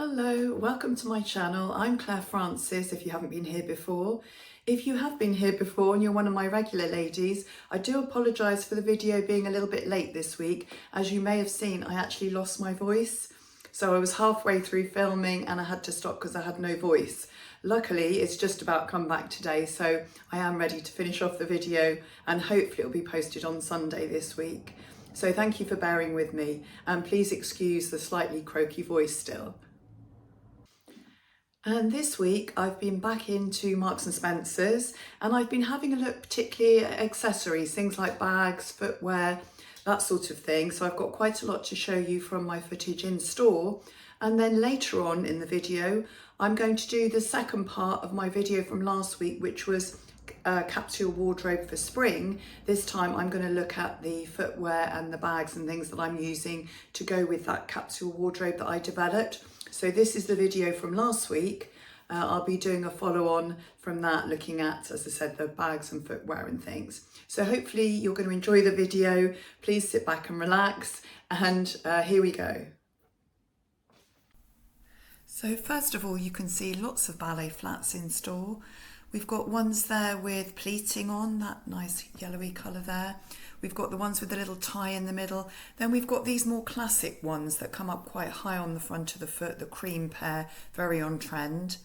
Hello, welcome to my channel. I'm Claire Francis if you haven't been here before. If you have been here before and you're one of my regular ladies, I do apologise for the video being a little bit late this week. As you may have seen, I actually lost my voice. So I was halfway through filming and I had to stop because I had no voice. Luckily, it's just about come back today, so I am ready to finish off the video and hopefully it'll be posted on Sunday this week. So thank you for bearing with me and please excuse the slightly croaky voice still. And this week I've been back into Marks and Spencer's and I've been having a look particularly at accessories, things like bags, footwear, that sort of thing. So I've got quite a lot to show you from my footage in store. And then later on in the video, I'm going to do the second part of my video from last week, which was a capsule wardrobe for spring. This time I'm going to look at the footwear and the bags and things that I'm using to go with that capsule wardrobe that I developed. So this is the video from last week. I'll be doing a follow-on from that, looking at, as I said, the bags and footwear and things. So hopefully you're going to enjoy the video. Please sit back and relax, and here we go. So first of all, you can see lots of ballet flats in store. We've got ones there with pleating on, that nice yellowy colour there. We've got the ones with the little tie in the middle. Then we've got these more classic ones that come up quite high on the front of the foot, the cream pair, very on trend.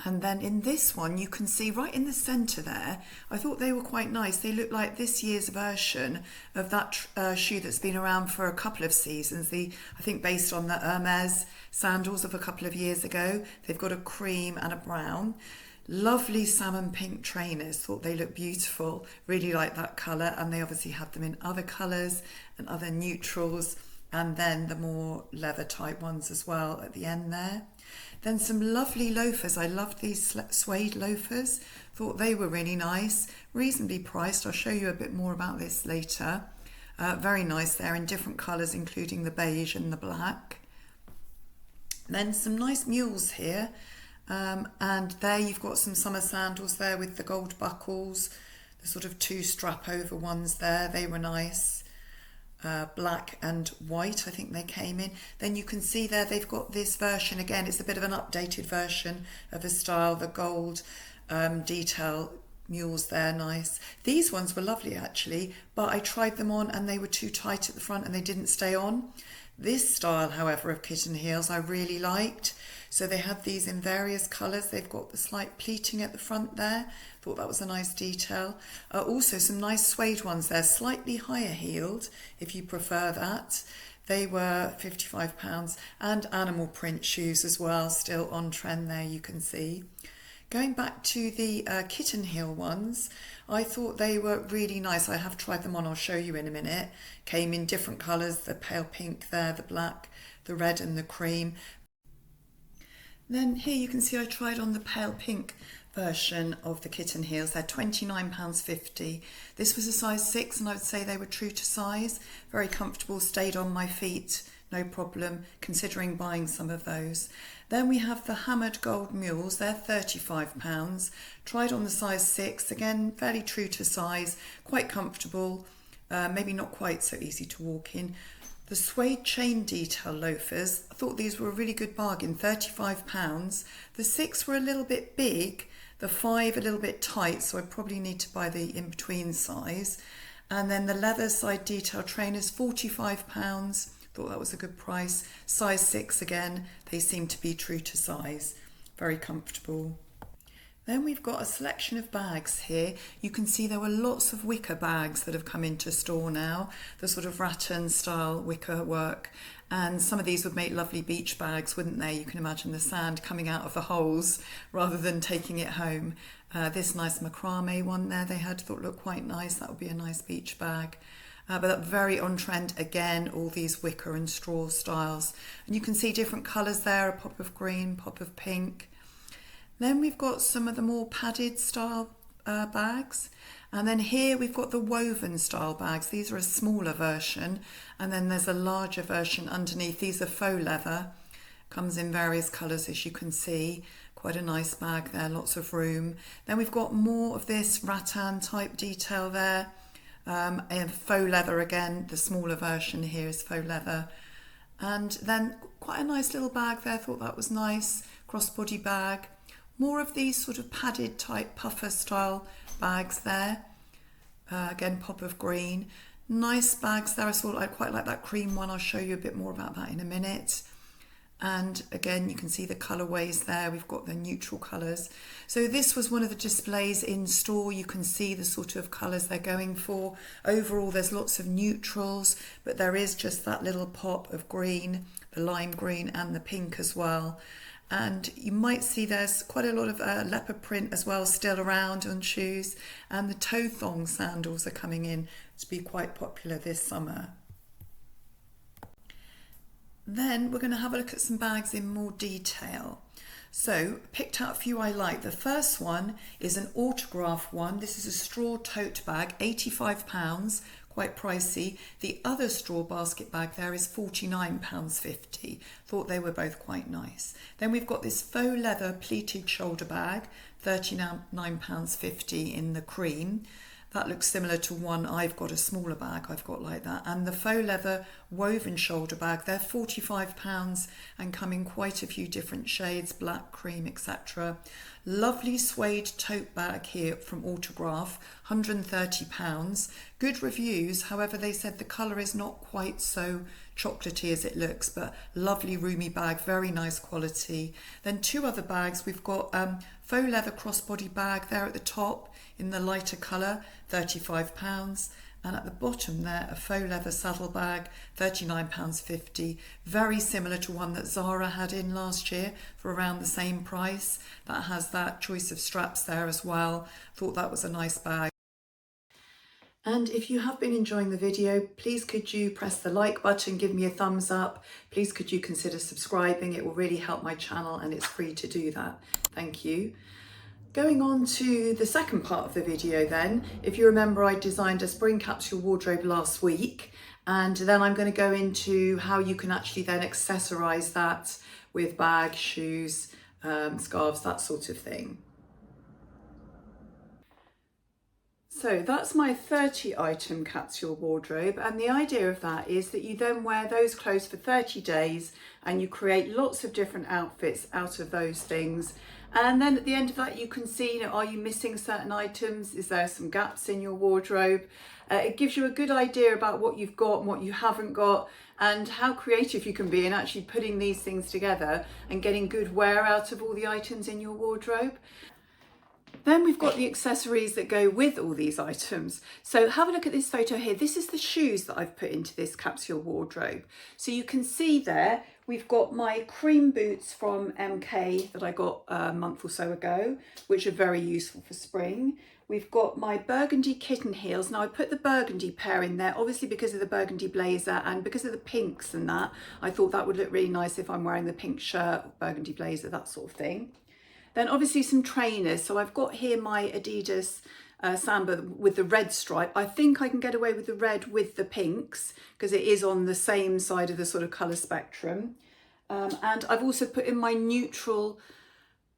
And then in this one, you can see right in the centre there, I thought they were quite nice. They look like this year's version of that shoe that's been around for a couple of seasons. I think based on the M&SHaul of a couple of years ago. They've got a cream and a brown. Lovely salmon pink trainers, thought they looked beautiful. Really like that colour, and they obviously had them in other colours and other neutrals, and then the more leather type ones as well at the end there. Then some lovely loafers. I loved these suede loafers. Thought they were really nice, reasonably priced. I'll show you a bit more about this later. Very nice there in different colours, including the beige and the black. Then some nice mules here. And there you've got some summer sandals there with the gold buckles, the sort of two strap over ones there. They were nice. Black and white, I think they came in. Then you can see there they've got this version again. It's a bit of an updated version of a style, the gold detail mules there, nice. These ones were lovely actually, but I tried them on and they were too tight at the front and they didn't stay on. This style, however, of kitten heels I really liked. So they have these in various colours. They've got the slight pleating at the front there. Thought that was a nice detail. Also some nice suede ones there, slightly higher heeled if you prefer that. They were £55, and animal print shoes as well, still on trend there, you can see. Going back to the kitten heel ones, I thought they were really nice. I have tried them on, I'll show you in a minute. Came in different colours, the pale pink there, the black, the red and the cream. Then here you can see I tried on the pale pink version of the kitten heels. They're £29.50. This was a size 6 and I would say they were true to size. Very comfortable, stayed on my feet, no problem, considering buying some of those. Then we have the hammered gold mules. They're £35. Tried on the size 6, again fairly true to size, quite comfortable, maybe not quite so easy to walk in. The suede chain detail loafers, I thought these were a really good bargain, £35. The 6 were a little bit big, the 5 a little bit tight, so I probably need to buy the in-between size. And then the leather side detail trainers, £45. Thought that was a good price. Size 6 again, they seem to be true to size. Very comfortable. Then we've got a selection of bags here. You can see there were lots of wicker bags that have come into store now, the sort of rattan style wicker work. And some of these would make lovely beach bags, wouldn't they? You can imagine the sand coming out of the holes rather than taking it home. This nice macrame one there they had, thought looked quite nice. That would be a nice beach bag. But very on trend again, all these wicker and straw styles. And you can see different colours there, a pop of green, pop of pink. Then we've got some of the more padded style bags. And then here we've got the woven style bags. These are a smaller version. And then there's a larger version underneath. These are faux leather. Comes in various colours as you can see. Quite a nice bag there, lots of room. Then we've got more of this rattan type detail there. And faux leather again. The smaller version here is faux leather. And then quite a nice little bag there, thought that was nice, crossbody bag. More of these sort of padded type puffer style bags there. Again, pop of green. Nice bags there. I quite like that cream one. I'll show you a bit more about that in a minute. And again, you can see the colourways there. We've got the neutral colours. So this was one of the displays in store. You can see the sort of colours they're going for. Overall, there's lots of neutrals, but there is just that little pop of green, the lime green and the pink as well. And you might see there's quite a lot of leopard print as well still around on shoes. And the toe thong sandals are coming in to be quite popular this summer. Then we're going to have a look at some bags in more detail. So picked out a few I like. The first one is an autograph one. This is a straw tote bag, £85, quite pricey. The other straw basket bag there is £49.50. Thought they were both quite nice. Then we've got this faux leather pleated shoulder bag, £39.50 in the cream. That looks similar to one I've got, a smaller bag I've got like that. And the faux leather woven shoulder bag, they're £45 and come in quite a few different shades, black, cream, etc. Lovely suede tote bag here from Autograph, £130. Good reviews, however they said the colour is not quite so chocolatey as it looks, but lovely roomy bag, very nice quality. Then two other bags, we've got faux leather crossbody bag there at the top in the lighter colour, £35, and at the bottom there a faux leather saddle bag, £39.50, very similar to one that Zara had in last year for around the same price. That has that choice of straps there as well. Thought that was a nice bag. And if you have been enjoying the video, please could you press the like button, give me a thumbs up. Please could you consider subscribing. It will really help my channel and it's free to do that. Thank you. Going on to the second part of the video then, if you remember I designed a spring capsule wardrobe last week, and then I'm going to go into how you can actually then accessorize that with bags, shoes, scarves, that sort of thing. So that's my 30 item capsule wardrobe, and the idea of that is that you then wear those clothes for 30 days and you create lots of different outfits out of those things. And then at the end of that you can see, you know, are you missing certain items? Is there some gaps in your wardrobe? It gives you a good idea about what you've got and what you haven't got, and how creative you can be in actually putting these things together and getting good wear out of all the items in your wardrobe. Then we've got the accessories that go with all these items. So have a look at this photo here. This is the shoes that I've put into this capsule wardrobe. So you can see there, we've got my cream boots from MK that I got a month or so ago, which are very useful for spring. We've got my burgundy kitten heels. Now I put the burgundy pair in there, obviously because of the burgundy blazer and because of the pinks and that. I thought that would look really nice if I'm wearing the pink shirt, burgundy blazer, that sort of thing. Then obviously some trainers. So I've got here my Adidas Samba with the red stripe. I think I can get away with the red with the pinks because it is on the same side of the sort of colour spectrum. And I've also put in my neutral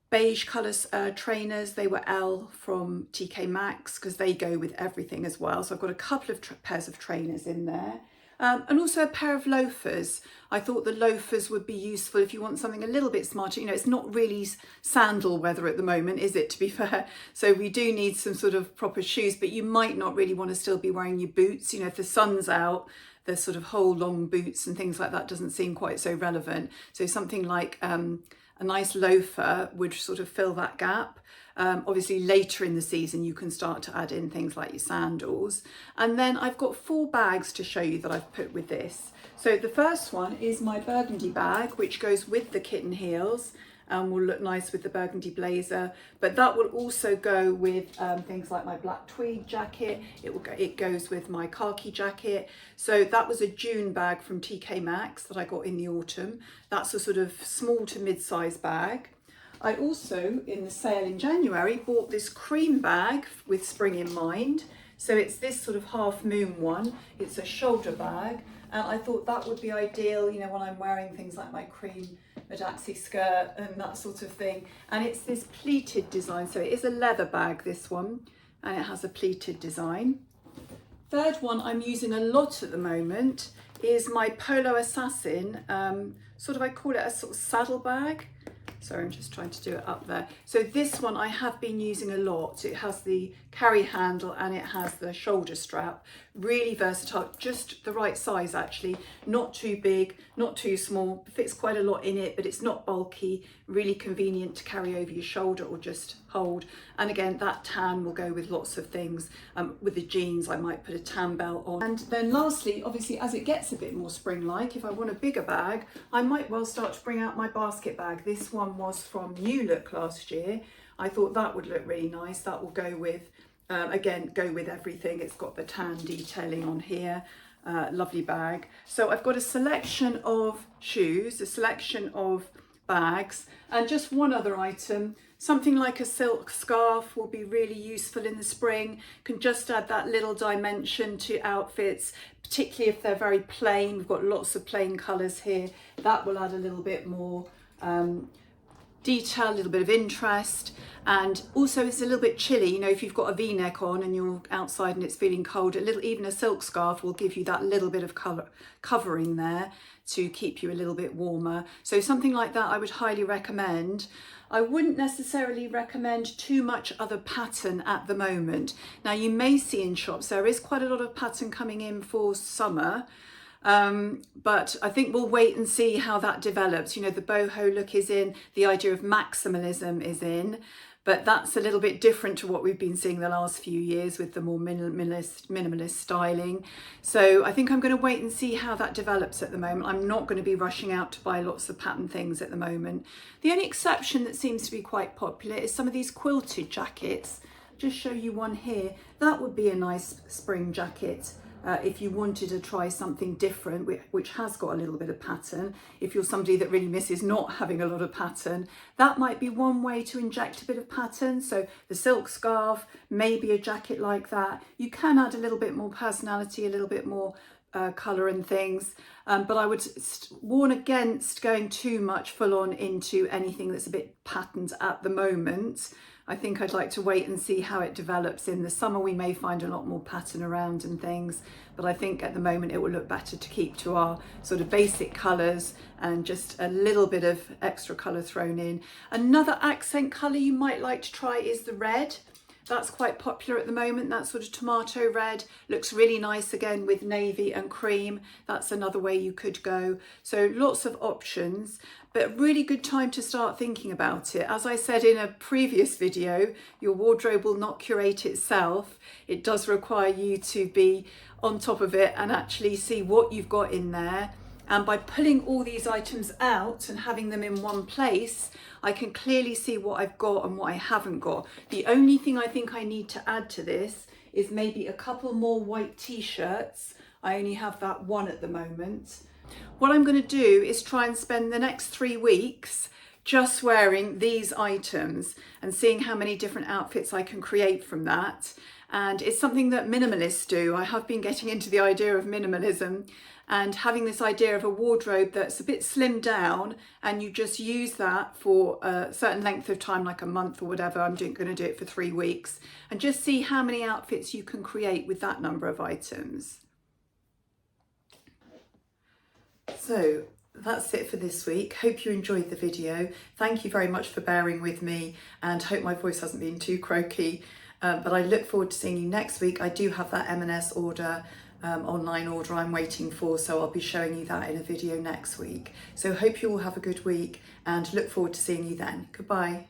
beige colour trainers. They were L from TK Maxx because they go with everything as well. So I've got a couple of pairs of trainers in there. And also a pair of loafers. I thought the loafers would be useful if you want something a little bit smarter. You know, it's not really sandal weather at the moment, is it, to be fair? So we do need some sort of proper shoes, but you might not really want to still be wearing your boots. You know, if the sun's out, the sort of whole long boots and things like that doesn't seem quite so relevant. So something like a nice loafer would sort of fill that gap. Obviously later in the season you can start to add in things like your sandals. And then I've got 4 bags to show you that I've put with this. So the first one is my burgundy bag, which goes with the kitten heels and will look nice with the burgundy blazer, but that will also go with things like my black tweed jacket. It goes with my khaki jacket. So that was a June bag from TK Maxx that I got in the autumn. That's a sort of small to mid-size bag. I also, in the sale in January, bought this cream bag with spring in mind. So it's this sort of half moon one. It's a shoulder bag. And I thought that would be ideal, you know, when I'm wearing things like my cream Madaxi skirt and that sort of thing. And it's this pleated design. So it is a leather bag, this one, and it has a pleated design. Third one I'm using a lot at the moment is my Polo Assassin, I call it a sort of saddle bag. Sorry, I'm just trying to do it up there. So this one I have been using a lot. It has the carry handle and it has the shoulder strap. Really versatile, just the right size actually. Not too big, not too small. Fits quite a lot in it, but it's not bulky. Really convenient to carry over your shoulder or just hold. And again, that tan will go with lots of things. With the jeans, I might put a tan belt on. And then lastly, obviously, as it gets a bit more spring-like, if I want a bigger bag, I might well start to bring out my basket bag. This one was from New Look last year. I thought that would look really nice. That will go with, again, go with everything. It's got the tan detailing on here. Lovely bag. So I've got a selection of shoes, a selection of bags, and just one other item. Something like a silk scarf will be really useful in the spring. Can just add that little dimension to outfits, particularly if they're very plain. We've got lots of plain colours here. That will add a little bit more detail, a little bit of interest. And also it's a little bit chilly, you know, if you've got a V-neck on and you're outside and it's feeling cold, even a silk scarf will give you that little bit of covering there to keep you a little bit warmer. So something like that I would highly recommend. I wouldn't necessarily recommend too much other pattern at the moment. Now you may see in shops there is quite a lot of pattern coming in for summer, but I think we'll wait and see how that develops. You know, the boho look is in, the idea of maximalism is in, but that's a little bit different to what we've been seeing the last few years with the more minimalist styling. So I think I'm going to wait and see how that develops at the moment. I'm not going to be rushing out to buy lots of pattern things at the moment. The only exception that seems to be quite popular is some of these quilted jackets. I'll just show you one here. That would be a nice spring jacket. If you wanted to try something different, which has got a little bit of pattern, if you're somebody that really misses not having a lot of pattern, that might be one way to inject a bit of pattern. So the silk scarf, maybe a jacket like that. You can add a little bit more personality, a little bit more colour and things, but I would warn against going too much full on into anything that's a bit patterned at the moment. I think I'd like to wait and see how it develops. In the summer we may find a lot more pattern around and things, but I think at the moment it will look better to keep to our sort of basic colours and just a little bit of extra colour thrown in. Another accent colour you might like to try is the red. That's quite popular at the moment, that sort of tomato red. Looks really nice again with navy and cream. That's another way you could go. So lots of options, but a really good time to start thinking about it. As I said in a previous video, your wardrobe will not curate itself. It does require you to be on top of it and actually see what you've got in there. And by pulling all these items out and having them in one place, I can clearly see what I've got and what I haven't got. The only thing I think I need to add to this is maybe a couple more white t-shirts. I only have that one at the moment. What I'm going to do is try and spend the next 3 weeks just wearing these items and seeing how many different outfits I can create from that. And it's something that minimalists do. I have been getting into the idea of minimalism and having this idea of a wardrobe that's a bit slimmed down, and you just use that for a certain length of time, like a month or whatever. I'm going to do it for 3 weeks and just see how many outfits you can create with that number of items. So that's it for this week. Hope you enjoyed the video. Thank you very much for bearing with me, and hope my voice hasn't been too croaky. But I look forward to seeing you next week. I do have that M&S order, online order I'm waiting for, so I'll be showing you that in a video next week. So hope you all have a good week and look forward to seeing you then. Goodbye.